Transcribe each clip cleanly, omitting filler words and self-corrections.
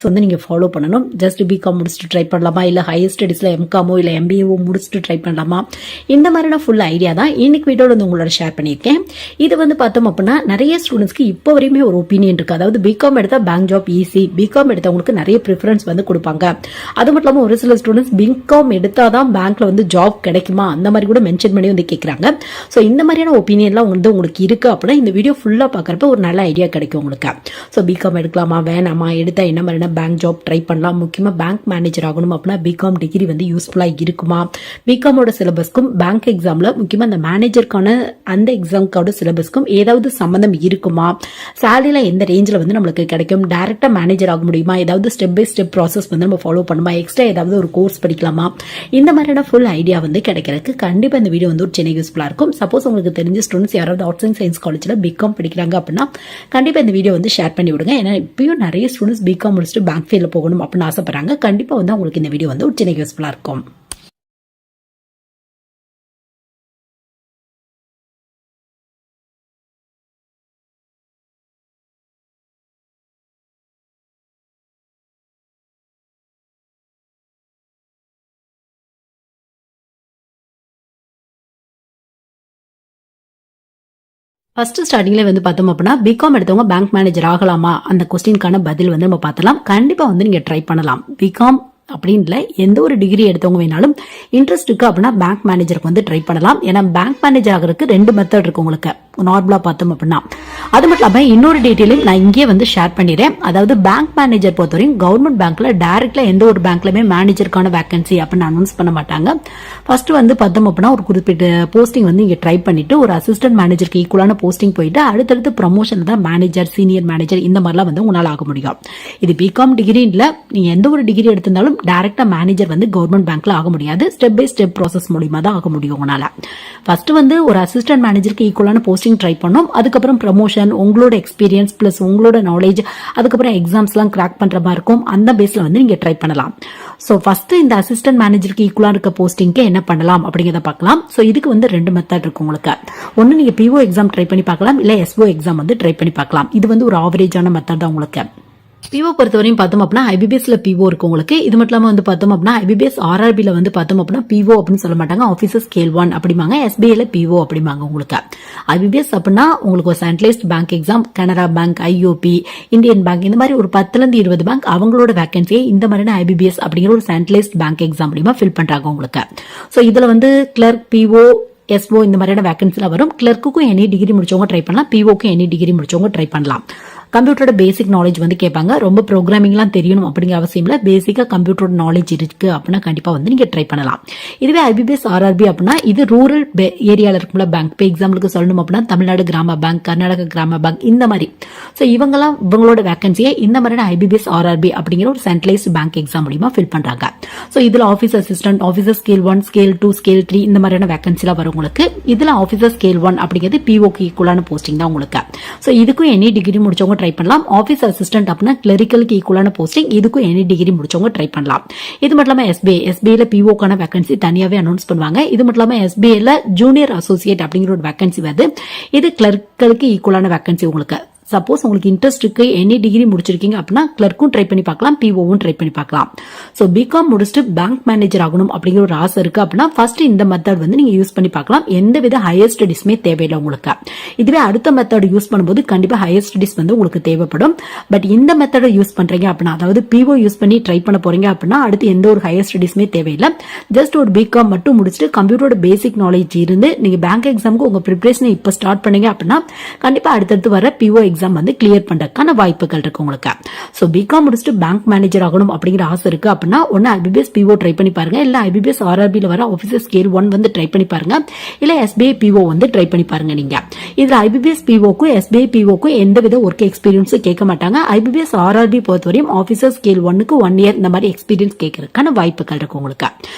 வந்து நீங்க ஃபாலோ பண்ணணும். ஜஸ்ட் பிகாம் முடிச்சுட்டு ட்ரை பண்ணலாமா, இல்ல ஹையர் ஸ்டடிஸ்ல எம்காமோ இல்ல எம்பிஏவோ முடிச்சுட்டு ட்ரை பண்ணலாமா, இந்த மாதிரியான ஃபுல் ஐடியா தான் இன்னைக்கு வீடியோல வந்து உங்களோட ஷேர் பண்ணியிருக்கேன். இது வந்து பார்த்தோம் அப்படின்னா நிறைய ஸ்டூடெண்ட்ஸ்க்கு இப்போ வரையுமே ஒரு ஒப்பீனியன் இருக்கு. அதாவது பிகாம் எடுத்தா பேங்க் ஜாப் ஈஸி, பிகாம் எடுத்தவங்களுக்கு நிறைய ப்ரிஃபரன்ஸ் வந்து கொடுப்பாங்க. அது மட்டும் இல்லாமல் ஒரு சில ஸ்டூடெண்ட்ஸ் பிகாம் எடுத்தாதான் பேங்க்ல வந்து ஜாப் கிடைக்குமா அந்த மாதிரி கூட மென்ஷன் பண்ணி வந்து கேட்கறாங்க. ஸோ இந்த மாதிரியான ஒப்பீனியன்லாம் வந்து உங்களுக்கு இருக்கு அப்படின்னா இந்த வீடியோ ஃபுல்லா பார்க்கறப்ப ஒரு நல்ல ஐடியா கிடைக்கும் உங்களுக்கு. ஸோ பிகாம் எடுக்கலாமா வேணாமா, எடுத்தா என்ன மாதிரியான பேங்க் ஜாப் ட்ரை பண்ணலாம், முக்கியமா பேங்க் மேனேஜர் ஆகணும் அப்படின்னா பிகாம் டிகிரி வந்து யூஸ்ஃபுல்லா இருக்குமா, பிகாமோட சிலபஸ்க்கும் பேங்க் எக்ஸாம்ல முக்கியமா அந்த மேனேஜருக்கான அந்த எக்ஸாம்கோட சிலபஸ்க்கும் ஏதாவது சம்பந்தம் இருக்குமா, சேலரியில எந்த ரேஞ்சில் வந்து நம்மளுக்கு கிடைக்கும், டைரக்டா மேனேஜர் ஆக முடியுமா, ஏதாவது ஸ்டெப் பை ஸ்டெப் ப்ராசஸ் வந்து நம்ம ஃபாலோ பண்ணுமா, எக்ஸ்ட்ரா ஏதாவது ஒரு கோர்ஸ் படிக்கலாமா, இந்த மாதிரியான ஃபுல் ஐடியா வந்து கிடைக்கிறதுக்கு கண்டிப்பா இந்த வீடியோ வந்து ஒரு சின்ன யூஸ்ஃபுல்லா இருக்கும். சப்போஸ் உங்களுக்கு தெரிஞ்ச ஸ்டூடெண்ட்ஸ் யாராவது ஆர்ட்ஸ் அண்ட் சயின்ஸ் காலேஜ்ல பிகாம் படிக்கிறாங்க அப்படின்னா கண்டிப்பா இந்த வீடியோ வந்து ஷேர் பண்ணி விடுங்க. ஏன்னா இப்பயும் நிறைய ஸ்டூடெண்ட்ஸ் பிகாம் முடிச்சுட்டு பேங்க் ஃபீல்ட்ல போகணும் அப்படின்னு ஆசைப்படுறாங்க. கண்டிப்பா வந்து உங்களுக்கு இந்த வீடியோ வந்து ஒரு சின்ன யூஸ்ஃபுல்லா இருக்கும். ஃபர்ஸ்ட் ஸ்டார்டிங்ல வந்து பார்த்தோம் அப்படின்னா பிகாம் எடுத்தவங்க பேங்க் மேனேஜர் ஆகலாமா அந்த கொஸ்டின்கான பதில் வந்து நம்ம பார்த்தலாம். கண்டிப்பா வந்து நீங்க ட்ரை பண்ணலாம். பிகாம் அப்படின்னு எந்த ஒரு டிகிரி எடுத்தவங்க வேணாலும் இன்ட்ரெஸ்ட் இருக்கு அப்படின்னா பேங்க் மேனேஜருக்கு வந்து ட்ரை பண்ணலாம். ஏன்னா பேங்க் மேனேஜர் ஆகிறதுக்கு 2 மெத்தட் இருக்கு உங்களுக்கு நார்மலா பார்த்தோம் அப்படின்னா. அது மட்டும் இல்லாம இன்னொரு டீட்டெயிலும் நான் இங்கே வந்து ஷேர் பண்ணிடுறேன். அதாவது பேங்க் மேனேஜர் பொறுத்தவரைக்கும் கவர்மெண்ட் பேங்க்ல டைரக்ட்ல எந்த ஒரு பேங்க்லயுமே மேனேஜருக்கான வேகன்சி அப்படின்னு அனௌன்ஸ் பண்ண மாட்டாங்க. ஃபர்ஸ்ட் வந்து பார்த்தோம் அப்படின்னா ஒரு குறிப்பிட்ட போஸ்டிங் வந்து இங்க ட்ரை பண்ணிட்டு ஒரு அசிஸ்டன்ட் மேனேஜருக்கு ஈக்குவலான போஸ்டிங் போயிட்டு அடுத்தடுத்து ப்ரமோஷன் தான் மேனேஜர் சீனியர் மேனேஜர் இந்த மாதிரிலாம் வந்து உங்களால் ஆக முடியும். இது பிகாம் டிகிரி இல்ல, நீங்க எந்த ஒரு டிகிரி எடுத்திருந்தாலும் டைரக்டா மேனேஜர் வந்து கவர்மெண்ட் பேங்க்ல ஆக முடியாது. ஸ்டெப் பை ஸ்டெப் ப்ராசஸ் மூலியமா தான் ஆக முடியும் உங்களால. ஃபர்ஸ்ட் வந்து ஒரு அசிஸ்டன்ட் மேனேஜருக்கு ஈக்குவலான போஸ்டிங் ட்ரை பண்ணும். அதுக்கப்புறம் ப்ரமோஷன், உங்களோட எக்ஸ்பீரியன்ஸ் பிளஸ் உங்களோட நாலேஜ், அதுக்கப்புறம் எக்ஸாம்ஸ் எல்லாம் கிராக் பண்ற மாதிரி இருக்கும். அந்த பேஸ்ல வந்து நீங்க ட்ரை பண்ணலாம். சோ ஃபர்ஸ்ட் இந்த அசிஸ்டன்ட் மேனேஜருக்கு ஈக்குவலா இருக்க போஸ்டிங்க்கு என்ன பண்ணலாம் அப்படிங்கறத பார்க்கலாம். சோ இதுக்கு வந்து 2 மெத்தட் இருக்கு உங்களுக்கு. ஒன்னு நீங்க பிஓ எக்ஸாம் ட்ரை பண்ணி பார்க்கலாம், இல்ல எஸ்ஓ எக்ஸாம் வந்து ட்ரை பண்ணி பார்க்கலாம். இது வந்து ஒரு ஆவரேஜான மெத்தட் தான் உங்களுக்கு. பிஓ பொறுத்தவரையும் பார்த்தோம் அப்படின்னா ஐபிபிஎஸ்ல பிஓ இருக்கு உங்களுக்கு. இது மட்டும் இல்லாம வந்து பார்த்தோம் அப்படின்னா ஐபிபிஎஸ் ஆர்ஆர்பில வந்து பார்த்தோம் அப்படின்னா பிஓ அப்படின்னு சொல்ல மாட்டாங்க, ஆபீசர் ஸ்கேல் 1 அப்படிமாங்க. எஸ்பிஐல பிஓ அப்படிமாங்க உங்களுக்கு. ஐபிபிஎஸ் அப்படின்னா உங்களுக்கு ஒரு centralised bank exam, Canara bank, IOB, Indian bank, இந்த மாதிரி ஒரு 10ல இருந்து 20 பேங்க் அவங்களோட வேகன்சியை இந்த மாதிரியான ஐபிபிஎஸ் அப்படிங்கிற ஒரு சென்ட்ரலைஸ்ட் பேங்க் எக்ஸாம் மூலமா ஃபில் பண்றாங்க உங்களுக்கு. சோ இதுல வந்து கிளர்க், பிஓ, எஸ்ஓ இந்த மாதிரியான வேகன்சில வரும். கிளர்க்குக்கும் எனி டிகிரி முடிச்சவங்க ட்ரை பண்ணலாம், பிஓக்கும் எனி டிகிரி முடிச்சவங்க ட்ரை பண்ணலாம். கம்ப்யூட்டரோட பேசிக் நாலேஜ் வந்து கேட்பாங்க. ரொம்ப ப்ரோக்ராமிங்லாம் தெரியணும் அப்படிங்கிற அவசியம் இல்லை. பேசிக்கா கம்ப்யூட்டரோட நாலேஜ் இருக்கு அப்படின்னா கண்டிப்பா வந்து நீங்க ட்ரை பண்ணலாம். இதுவே ஐபிபிஎஸ் ஆர்ஆர்பி அப்படின்னா இது ரூரல் ஏரியால இருக்கும்ல பேங்க். இப்போ எக்ஸாம்பிளுக்கு சொல்லணும் அப்படின்னா தமிழ்நாடு கிராம பேங்க், கர்நாடக கிராம பேங்க் இந்த மாதிரி. ஸோ இவங்களோட வேகன்சியை இந்த மாதிரியான ஐபிபிஎஸ் ஆர்ஆர்பி அப்படிங்கிற ஒரு சென்ட்ரலைஸ்ட் பேங்க் எக்ஸாம் மூலியமா ஃபில் பண்றாங்க. ஸோ இதுல office assistant, officer scale 1, scale 2, scale 3 இந்த மாதிரியான வேகன்சிலாம் வரும் உங்களுக்கு. இதுல ஆஃபீஸர் ஸ்கேல் 1 அப்படிங்கிறது பிஓக்கு ஈக்குவலான போஸ்டிங் தான் உங்களுக்கு. ஸோ இதுக்கும் எனி டிகிரி முடிச்சவங்க ட்ரை பண்ணலாம். ஆபீஸ் அசிஸ்டன்ட் அப்படின்னா கிளரிக்கலுக்கு ஈக்குவலான போஸ்டிங், இதுக்கும் எனி டிகிரி முடிச்சவங்க ட்ரை பண்ணலாம். இது மட்டும் இல்லாம எஸ்பிஐல பிஓக்கான வேகன்சி தனியாவே அனௌன்ஸ் பண்ணுவாங்க. இது மட்டும் இல்லாம எஸ்பிஐல ஜூனியர் அசோசியேட் அப்படிங்கிற ஒரு வேகன்சி வருது. இது கிளரிக்கலுக்கு ஈக்குவலான வேகன்சி உங்களுக்கு. சப்போஸ் உங்களுக்கு இன்ட்ரெஸ்ட் இருக்கு, எனி டிகிரி முடிச்சிருக்கீங்க அப்படின்னா கிளர்க்கும் ட்ரை பண்ணி பார்க்கலாம், பிஓவும் ட்ரை பண்ணி பார்க்கலாம். சோ பிகாம் முடிச்சுட்டு பேங்க் மேனேஜர் ஆகணும் அப்படிங்கிற ஒரு ஆசை இருக்கு அப்படின்னா ஃபர்ஸ்ட் இந்த மெத்தட் வந்து நீங்க யூஸ் பண்ணி பார்க்கலாம். எந்த வித ஹையர் ஸ்டடிஸ்மே தேவையில்லை உங்களுக்கு. இதுவே அடுத்த மெத்தட் யூஸ் பண்ணும்போது கண்டிப்பா ஹையர் ஸ்டடிஸ் வந்து உங்களுக்கு தேவைப்படும். பட் இந்த மெத்தடை யூஸ் பண்றீங்க அப்படின்னா, அதாவது பிஓ யூஸ் பண்ணி ட்ரை பண்ண போறீங்க அப்படின்னா அடுத்து எந்த ஒரு ஹையர் ஸ்டடிஸ்மே தேவையில்லை. ஜஸ்ட் ஒரு பிகாம் மட்டும் முடிச்சுட்டு கம்ப்யூட்டரோட பேசிக் நாலேஜ் இருந்து நீங்க பேங்க் எக்ஸாமுக்கு உங்க ப்ரிப்பரேஷன் இப்ப ஸ்டார்ட் பண்ணீங்க அப்படின்னா கண்டிப்பா அடுத்தடுத்து வர பிஓ எக்ஸாம் வந்து கிளியர் பண்றதுக்கான வாய்ப்புகள் இருக்கு உங்களுக்கு. சோ பிகாம் முடிச்சுட்டு பேங்க் மேனேஜர் ஆகணும் அப்படிங்கிற ஆசை இருக்கு அப்படின்னா ஒன்னு ஐபிபிஎஸ் பிஓ ட்ரை பண்ணி பாருங்க, இல்ல ஐபிபிஎஸ் ஆர்ஆர்பில வர ஆபீசர் ஸ்கேல் 1 வந்து ட்ரை பண்ணி பாருங்க, இல்ல எஸ்பிஐ பிஓ வந்து ட்ரை பண்ணி பாருங்க. நீங்க இதுல ஐபிபிஎஸ் பிஓக்கும் எஸ்பிஐ பிஓக்கும் எந்தவித ஒர்க் எக்ஸ்பீரியன்ஸும் கேட்க மாட்டாங்க. ஐபிபிஎஸ் ஆர்ஆர்பி பொறுத்தவரையும் ஆபீசர் ஸ்கேல் 1க்கு 1 இயர் இந்த மாதிரி எக்ஸ்பீரியன்ஸ் கேட்கறதுக்கான வாய்ப்புகள் இருக்கு உங்களுக்கு.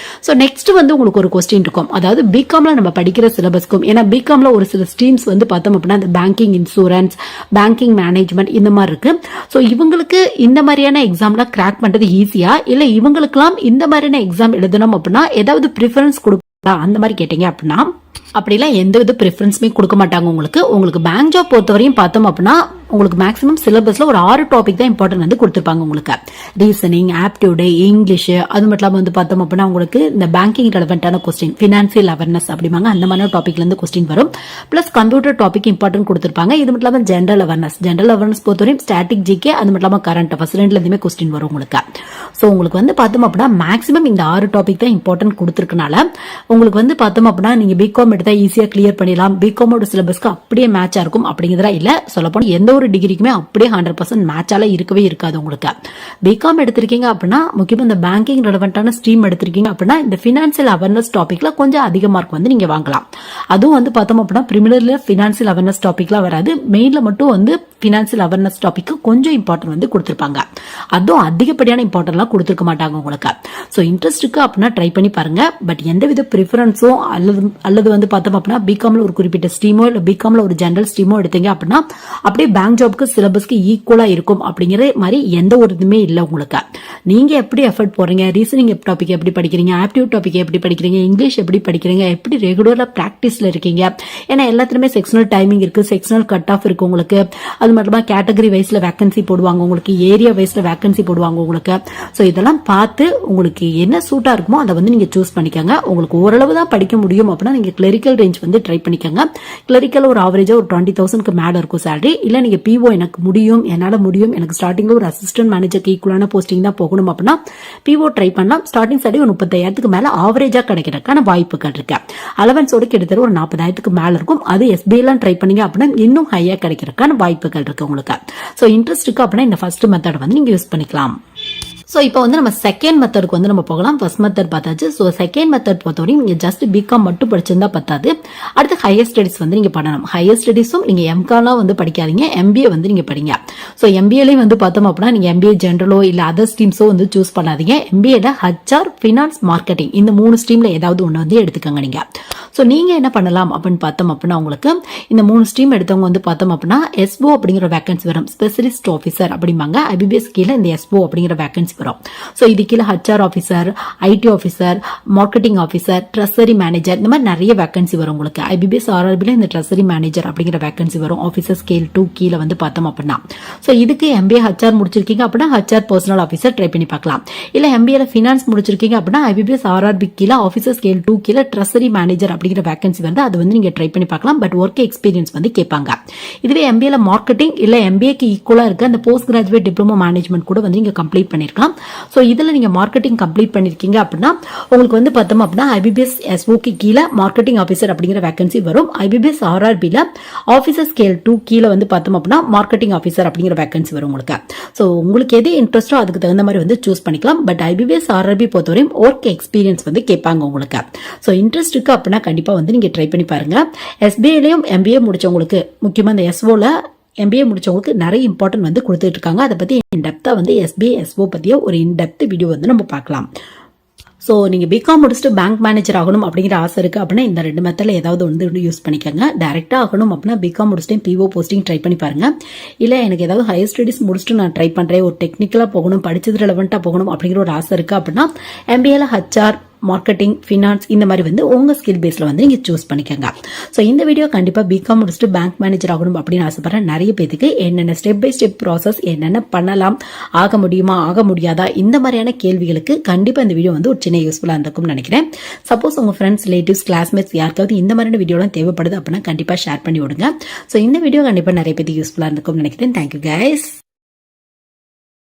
சோ நெக்ஸ்ட் வந்து உங்களுக்கு ஒரு கொஸ்டின் இருக்கும். அதாவது பிகாம்ல நம்ம படிக்கிற சிலபஸ்க்கும், ஏன்னா பிகாம்ல ஒரு சில ஸ்ட்ரீம்ஸ் வந்து பார்த்தோம் அப்படின்னா பேங்கிங், இன்சூரன்ஸ், பேங்கிங் மேனேஜ்மெண்ட் இந்த மாதிரி இருக்கு. சோ இவங்களுக்கு இந்த மாதிரியான எக்ஸாம்ல கிராக் பண்றது ஈஸியா, இல்ல இவங்களுக்குலாம் இந்த மாதிரியான எக்ஸாம் எழுதணும் அப்படின்னா ஏதாவது ப்ரிஃபரன்ஸ் கொடுப்பா அந்த மாதிரி கேட்டீங்க அப்படின்னா அப்படிலாம் எந்த வித ப்ரிஃபரன்ஸுமே கொடுக்க மாட்டாங்க உங்களுக்கு பேங்க் ஜாப் பொறுத்தவரையும் பார்த்தோம் அப்படின்னா உங்களுக்கு மேக்ஸிமம் சிலபஸ்ல ஒரு 6 டாபிக் தான் இம்பார்ட்டன்ட் வந்து கொடுத்துருப்பாங்க உங்களுக்கு. ரீசனிங், ஆப்டிடியூட், இங்கிலீஷ், அது மட்டும் இல்லாமல் வந்து பார்த்தோம் அப்படின்னா உங்களுக்கு இந்த பேங்கிங் ரெலவென்ட்டான கொஸ்டின், ஃபினான்சியல் அவேர்னஸ் அப்படிம்பாங்க, அந்த மாதிரி டாபிக்ல இருந்து கொஸ்டின் வரும். பிளஸ் கம்ப்யூட்டர் டாபிக் இம்பார்ட்டன்ட் கொடுத்துருப்பாங்க. இது மட்டும் இல்லாமல் ஜென்ரல் அவேர்னஸ் பொறுத்தவரையும் ஸ்டாட்டிக் ஜிகே, அது மட்டும் இல்லாமல் கரண்ட் அஃபேர்ஸ் ரெண்டுல இருந்துமே கொஸ்டின் வரும் உங்களுக்கு. ஸோ உங்களுக்கு வந்து பார்த்தோம் அப்படின்னா மேக்ஸிமம் இந்த 6 டாபிக் தான் இம்பார்ட்டன்ட் கொடுத்துருக்கனால உங்களுக்கு வந்து பார்த்தோம் அப்படின்னா நீங்க பிகாம் எடுத்தா ஈஸியா கிளியர் பண்ணிடலாம், பிகாமோட சிலபஸ்க்கு அப்படியே மேட்சா இருக்கும் அப்படிங்கிறதா இல்ல. சொல்லப்போனா எந்த ஒரு டிகிரிக்குமே அப்படியே 100% மேட்சால இருக்கவே இருக்காது உங்களுக்கு. பிகாம் எடுத்திருக்கீங்க அப்படின்னா முக்கியமா இந்த பேங்கிங் ரெலவென்ட்டான ஸ்ட்ரீம் எடுத்திருக்கீங்க அப்படின்னா இந்த ஃபினான்சியல் அவேர்னஸ் டாபிக்ல கொஞ்சம் அதிக மார்க் வந்து நீங்க வாங்கலாம். அதுவும் வந்து பார்த்தோம் அப்படின்னா பிரிமினரில ஃபினான்சியல் அவேர்னஸ் டாபிக்லாம் வராது, மெயின்ல மட்டும் வந்து ஃபினான்சியல் அவேர்னஸ் டாபிக் கொஞ்சம் இம்பார்ட்டன்ட் வந்து கொடுத்திருப்பாங்க. அதுவும் அதிகப்படியான இம்பார்ட்டன்ட்லாம் கொடுத்துருக்க மாட்டாங்க உங்களுக்கு. ஸோ இன்ட்ரெஸ்ட் இருக்கு அப்படின்னா ட்ரை பண்ணி பாருங்க. பட் எந்தவித ப்ரிஃபரன்ஸோ அல்லது வந்து பார்த்தோம் அப்படின்னா பிகாம்ல ஒரு குறிப்பிட்ட ஸ்ட்ரீமோ இல்லை பிகாம்ல ஒரு ஜெனரல் ஸ்ட்ரீமோ எடுத்தீங்க அப்படின்னா அப்படியே பேங்க் ஜாப்க்கு சிலபஸ்க்கு ஈக்குவலா இருக்கும் அப்படிங்கிற மாதிரி எந்த ஒரு இதுவுமே இல்லை உங்களுக்கு. நீங்க எப்படி எஃபர்ட் போறீங்க, ரீசனிங் டாபிக் எப்படி படிக்கிறீங்க, ஆப்டிடியூட் டாபிக் எப்படி படிக்கிறீங்க, இங்கிலீஷ் எப்படி படிக்கிறீங்க, எப்படி ரெகுலரா பிராக்டிஸ்ல இருக்கீங்க. ஏன்னா எல்லாத்துலயுமே செக்ஷனல் டைமிங் இருக்கு, செக்ஷனல் கட் ஆஃப் இருக்கு உங்களுக்கு. அது மட்டும் கேட்டகரி வைஸ்ல வேகன்சி போடுவாங்க உங்களுக்கு, ஏரியா வைஸ்ல வேகன்சி போடுவாங்க உங்களுக்கு. ஸோ இதெல்லாம் பார்த்து உங்களுக்கு என்ன சூட்டா இருக்குமோ அதை வந்து நீங்க சூஸ் பண்ணிக்கோங்க. உங்களுக்கு ஓரளவு தான் படிக்க முடியும் அப்படின்னா நீங்க கிளரிக்கல் ரேஞ்ச் வந்து ட்ரை பண்ணிக்கோங்க. கிளரிக்கல் ஒரு ஆவரேஜா ஒரு 20,000க்கு மேல இருக்கும் சேலரி. இல்ல நீங்க பிஓ எனக்கு முடியும், என்னால முடியும், எனக்கு ஸ்டார்டிங்ல ஒரு அசிஸ்டன்ட் மேனேஜருக்கு ஈக்குவலான போஸ்டிங் தான் போகணும் அப்படின்னா பிஓ ட்ரை பண்ணலாம். ஸ்டார்டிங் சேலரி ஒரு 30,000க்கு மேல ஆவரேஜா கிடைக்கிறதுக்கான வாய்ப்புகள் இருக்கு. அலவன்ஸோட கிட்டத்தட்ட ஒரு 40,000க்கு மேல இருக்கும். அது எஸ்பிஐ எல்லாம் ட்ரை பண்ணீங்க அப்படின்னா இன்னும் ஹையா கிடைக்கிறதுக்கான வாய்ப்புகள் இருக்கு உங்களுக்கு. சோ இன்ட்ரெஸ்ட் இருக்கு அப்படின்னா இந்த ஃபர்ஸ்ட் மெத்தட் வந்து நீங்க யூஸ் பண்ணிக்கலாம். ஸோ இப்போ வந்து நம்ம செகண்ட் மெத்தடுக்கு வந்து நம்ம போகலாம். ஃபர்ஸ்ட் மெத்தட் பார்த்தாச்சு. ஸோ செகண்ட் மெத்தட் பொறுத்தவரையும் நீங்கள் ஜஸ்ட் பிகாம் மட்டும் படிச்சிருந்தா பத்தாது, அடுத்து ஹையர் ஸ்டடிஸ் வந்து நீங்கள் பண்ணணும். ஹையர் ஸ்டடிஸும் நீங்கள் எம்காலாம் வந்து படிக்காதீங்க, எம்பிஏ வந்து நீங்கள் படிங்க. ஸோ எம்பிஏலையும் வந்து பார்த்தோம் அப்படின்னா நீங்கள் எம்பிஏ ஜென்ரலோ இல்லை அதர் ஸ்ட்ரீம்ஸோ வந்து சூஸ் பண்ணாதீங்க. எம்பிஏல ஹச்ஆர், ஃபினான்ஸ், மார்க்கெட்டிங் இந்த 3 ஸ்ட்ரீம்ல ஏதாவது ஒன்று வந்து எடுத்துக்கோங்க நீங்க. ஸோ நீங்க என்ன பண்ணலாம் அப்படின்னு பார்த்தோம் அப்படின்னா உங்களுக்கு இந்த 3 ஸ்ட்ரீம் எடுத்தவங்க வந்து பார்த்தோம் அப்படின்னா எஸ்ஓ அப்படிங்கிற வேகன்சி வரும், ஸ்பெஷலிஸ்ட் ஆஃபீஸர் அப்படிம்பாங்க. ஐபிபிஎஸ் கீழே இந்த எஸ்ஓ அப்படிங்கிற வேகன்சி வரும். ஸோ இது கீழே HR officer, ID officer, marketing officer, treasury manager, இந்த மாதிரி நிறைய வேகன்சி வரும் உங்களுக்கு. ஐபிபிஎஸ் ஆர்ஆர்பில இந்த ட்ரெஸரி மேனேஜர் அப்படிங்கிற வேகன்சி வரும். ஆஃபீஸர் ஸ்கேல் 2 கீழே வந்து பார்த்தோம் அப்படின்னா ஸோ இதுக்கு எம்பிஏ ஹச்ஆர் முடிச்சிருக்கீங்க அப்படின்னா ஹச்ஆர் பர்சனல் ஆஃபீஸர் ட்ரை பண்ணி பார்க்கலாம். இல்ல எம்பிஏல ஃபினான்ஸ் முடிச்சிருக்கீங்க அப்படின்னா ஐபிபிஎஸ் ஆர்ஆர்பி கீழே ஆஃபீஸர் ஸ்கேல் 2 கீழே ட்ரெஸரி மேனேஜர் அப்படிங்கிற வேகன்சி வந்து அது வந்து நீங்க ட்ரை பண்ணி பார்க்கலாம். பட் ஒர்க் எக்ஸ்பீரியன்ஸ் வந்து கேட்பாங்க. இதுவே எம்பிஏல மார்க்கெட்டிங் இல்ல எம்பிஏக்கு ஈக்குவலா இருக்க அந்த போஸ்ட் கிராஜுவேட் டிப்ளமோ மேனேஜ்மெண்ட் கூட வந்து நீங்க கம்ப்ளீட் பண்ணிருக்கலாம். சோ இதுல நீங்க மார்க்கெட்டிங் கம்ப்ளீட் பண்ணிருக்கீங்க அப்படின்னா உங்களுக்கு வந்து பார்த்தோம் அப்படின்னா ஐபிபிஎஸ் எஸ்ஓக்கு கீழே மார்க்கெட்டிங் ஆஃபீஸர் அப்படிங்கிற வேகன்சி வரும். ஐபிபிஎஸ் ஆர்ஆர்பில ஆஃபீஸர் ஸ்கேல் 2 கீழே வந்து பார்த்தோம் அப்படின்னா மார்க்கெட்டிங் ஆஃபீஸர் அப்படிங்கிற வேகன்சி வரும் உங்களுக்கு. சோ உங்களுக்கு எது இன்ட்ரெஸ்டோ அதுக்கு தகுந்த மாதிரி வந்து சூஸ் பண்ணிக்கலாம். பட் ஐபிபிஎஸ் ஆர்ஆர்பி பொறுத்தவரையும் ஒர்க் எக்ஸ்பீரியன்ஸ் வந்து கேட்பாங்க உங்களுக்கு. சோ இன்ட்ரெஸ்ட் இருக்கு அப்படின்னா கண்டிப்பா வந்து நீங்க ட்ரை பண்ணி பாருங்க. எஸ்பிஐலயும் எம்பிஏ முடிச்சவங்களுக்கு முக்கியமா இந்த எஸ்ஓல எம்பிஏ முடிச்சவங்களுக்கு நிறைய இம்பார்ட்டன்ட் வந்து கொடுத்துட்டு இருக்காங்க. அதை பத்தி இன்டெப்தா வந்து எஸ்பிஐ எஸ்ஓ பத்திய ஒரு இன்டெப்த் வீடியோ வந்து நம்ம பார்க்கலாம். ஸோ நீங்கள் பிகாம் முடிச்சுட்டு பேங்க் மேனேஜர் ஆகணும் அப்படிங்கிற ஆசை இருக்குது அப்படின்னா இந்த 2 மெத்தடில் ஏதாவது வந்து யூஸ் பண்ணிக்கோங்க. டேரெக்டாக ஆகணும் அப்படின்னா பிகாம் முடிச்சுட்டு பிஓ போஸ்டிங் ட்ரை பண்ணி பாருங்க. இல்லை எனக்கு ஏதாவது ஹையர் ஸ்டடிஸ் முடிச்சுட்டு நான் ட்ரை பண்ணுறேன், ஒரு டெக்னிக்கலாக போகணும், படிச்சது ரெலவெண்ட்டாக போகணும் அப்படிங்கிற ஒரு ஆசை இருக்குது அப்படின்னா எம்பிஏல ஹச்ஆர், மார்க்கெட்டிங், ஃபினான்ஸ் இந்த மாதிரி வந்து உங்க ஸ்கில் பேஸ்ல வந்து நீங்க சூஸ் பண்ணிக்கோங்க. ஸோ இந்த வீடியோ கண்டிப்பா பிகாம் முடிச்சுட்டு பேங்க் மேனேஜர் ஆகணும் அப்படின்னு ஆசைப்படுற நிறைய பேருக்கு என்னென்ன ஸ்டெப் பை ஸ்டெப் ப்ராசஸ், என்னென்ன பண்ணலாம், ஆக முடியுமா ஆக முடியாதா, இந்த மாதிரியான கேள்விகளுக்கு கண்டிப்பா இந்த வீடியோ வந்து ஒரு சின்ன யூஸ்ஃபுல்லா இருக்கும்னு நினைக்கிறேன். சப்போஸ் உங்க ஃப்ரெண்ட்ஸ், ரிலேட்டிவ்ஸ், கிளாஸ்மேட்ஸ் யாருக்காவது இந்த மாதிரியான வீடியோலாம் தேவைப்படுது அப்படின்னா கண்டிப்பா ஷேர் பண்ணி விடுங்க. ஸோ இந்த வீடியோ கண்டிப்பா நிறைய பேருக்கு யூஸ்ஃபுல்லா இருக்கும்னு நினைக்கிறேன். Thank you guys.